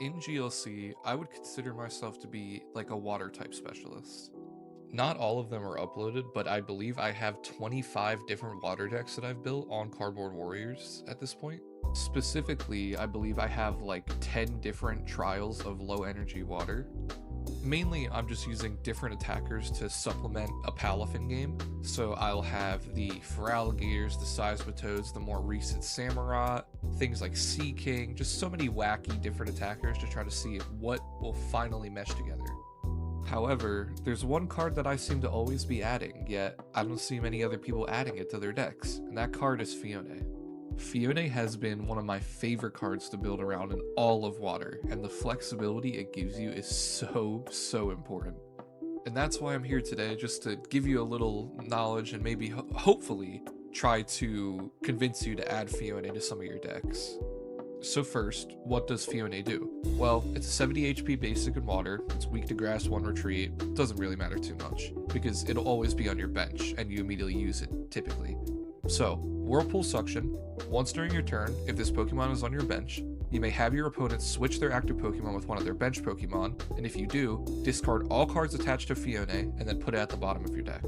In GLC, I would consider myself to be like a water type specialist. Not all of them are uploaded, but I believe I have 25 different water decks that I've built on Cardboard Warriors at this point. Specifically, I believe I have like 10 different trials of low energy water. Mainly, I'm just using different attackers to supplement a Palafin game. So I'll have the Feraligators, the Seismitoads, the more recent Samurott, things like Sea King, just so many wacky different attackers to try to see what will finally mesh together. However, there's one card that I seem to always be adding, yet I don't see many other people adding it to their decks, and that card is Phione. Phione has been one of my favorite cards to build around in all of Water, and the flexibility it gives you is so important. And that's why I'm here today, just to give you a little knowledge and maybe hopefully try to convince you to add Phione to some of your decks. So first, what does Phione do? Well, it's a 70 HP basic in water, it's weak to grass, 1 retreat, doesn't really matter too much, because it'll always be on your bench, and you immediately use it, typically. So, Whirlpool Suction, once during your turn, if this Pokemon is on your bench, you may have your opponent switch their active Pokemon with one of their bench Pokemon, and if you do, discard all cards attached to Phione, and then put it at the bottom of your deck.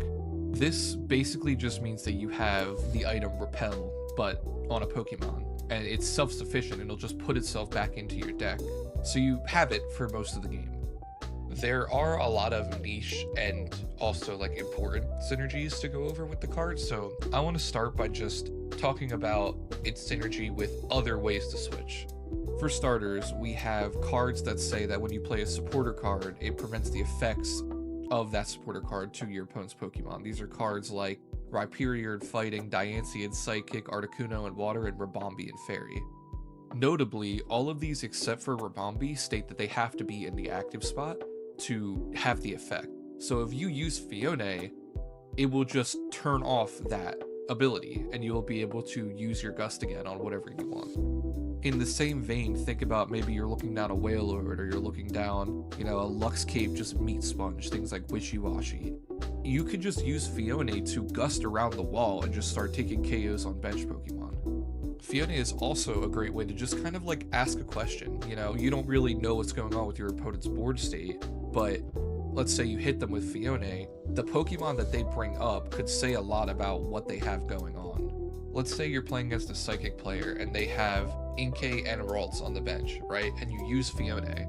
This basically just means that you have the item Repel, but on a Pokemon, and it's self-sufficient, and it'll just put itself back into your deck, so you have it for most of the game. There are a lot of niche and also like important synergies to go over with the card, so I want to start by just talking about its synergy with other ways to switch. For starters, we have cards that say that when you play a supporter card, it prevents the effects of that supporter card to your opponent's Pokemon. These are cards like Rhyperior and Fighting, Diancie and Psychic, Articuno and Water, and Ribombee and Fairy. Notably, all of these except for Ribombee state that they have to be in the active spot to have the effect. So if you use Phione, it will just turn off that ability and you will be able to use your Gust again on whatever you want. In the same vein, think about maybe you're looking down a Wailord or you're looking down, a Lux Cape just Meat Sponge, things like Wishy-Washy. You could just use Phione to gust around the wall and just start taking KOs on bench Pokemon. Phione is also a great way to just kind of like ask a question. You don't really know what's going on with your opponent's board state, but let's say you hit them with Phione, the Pokemon that they bring up could say a lot about what they have going on. Let's say you're playing against a Psychic player and they have Inkay and Ralts on the bench, right? And you use Phione.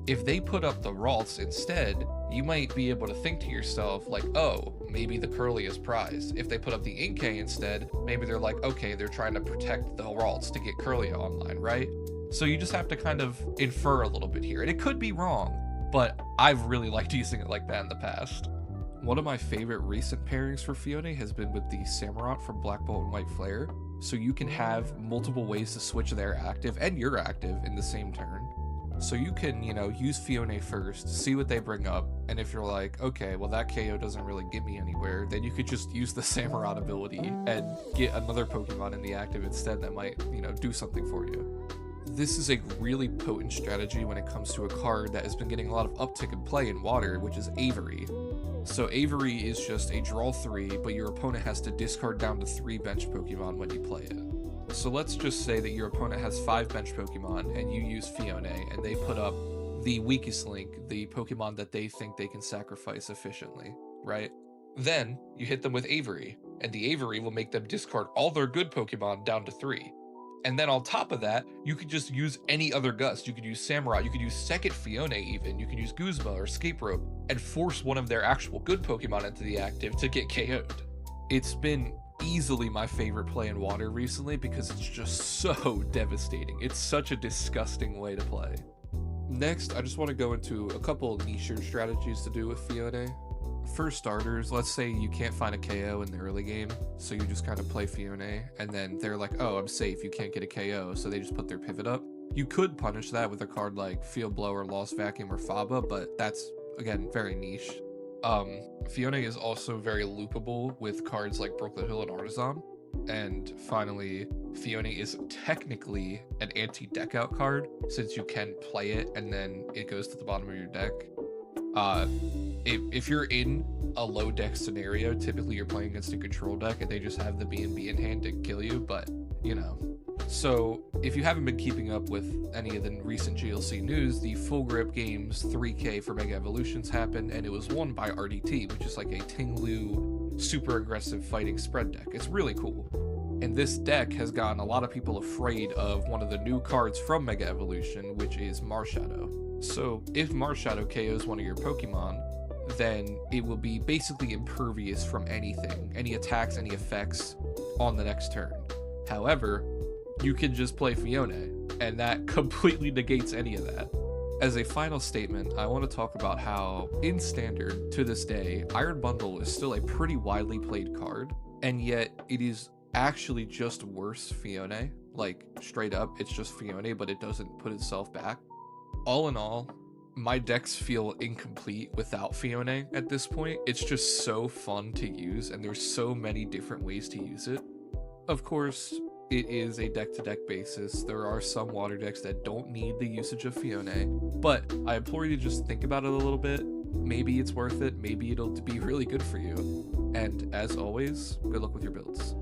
If they put up the Ralts instead, you might be able to think to yourself like, oh, maybe the Curly is prized. If they put up the Inkay instead, maybe they're like, okay, they're trying to protect the Ralts to get Curly online, right? So you just have to kind of infer a little bit here. And it could be wrong, but I've really liked using it like that in the past. One of my favorite recent pairings for Phione has been with the Samurott from Black Bolt and White Flare. So you can have multiple ways to switch their active and your active in the same turn. So you can, use Phione first, see what they bring up, and if you're like, okay, well that KO doesn't really get me anywhere, then you could just use the Samurott ability and get another Pokemon in the active instead that might, do something for you. This is a really potent strategy when it comes to a card that has been getting a lot of uptick in play in Water, which is Avery. So Avery is just a draw 3, but your opponent has to discard down to 3 bench Pokemon when you play it. So let's just say that your opponent has 5 bench Pokemon and you use Phione and they put up the weakest link, the Pokemon that they think they can sacrifice efficiently, right? Then you hit them with Avery, and the Avery will make them discard all their good Pokemon down to 3. And then on top of that, you could just use any other Gust. You could use Samurott, you could use second Phione even, you could use Guzma or Escape Rope, and force one of their actual good Pokemon into the active to get KO'd. It's been easily my favorite play in Water recently because it's just so devastating. It's such a disgusting way to play. Next, I just want to go into a couple niche strategies to do with Phione. For starters, let's say you can't find a KO in the early game, so you just kind of play Phione, and then they're like, oh, I'm safe, you can't get a KO, so they just put their pivot up. You could punish that with a card like Field Blower, Lost Vacuum, or Faba, but that's, again, very niche. Phione is also very loopable with cards like Brooklyn Hill and Artisan. And finally, Phione is technically an anti-deck out card, since you can play it and then it goes to the bottom of your deck. If you're in a low deck scenario, typically you're playing against a control deck and they just have the B&B in hand to kill you, but, So, if you haven't been keeping up with any of the recent GLC news, the Full Grip Games 3K for Mega Evolutions happened, and it was won by RDT, which is like a Tinglu super aggressive fighting spread deck. It's really cool. And this deck has gotten a lot of people afraid of one of the new cards from Mega Evolution, which is Marshadow. So, if Marshadow KOs one of your Pokemon, then it will be basically impervious from anything, any attacks, any effects on the next turn. However, you can just play Phione, and that completely negates any of that. As a final statement, I want to talk about how, in Standard, to this day, Iron Bundle is still a pretty widely played card, and yet it is actually just worse Phione. Like, straight up, it's just Phione, but it doesn't put itself back. All in all, my decks feel incomplete without Phione at this point. It's just so fun to use, and there's so many different ways to use it. Of course, it is a deck-to-deck basis. There are some water decks that don't need the usage of Phione, but I implore you to just think about it a little bit. Maybe it's worth it, maybe it'll be really good for you. And as always, good luck with your builds.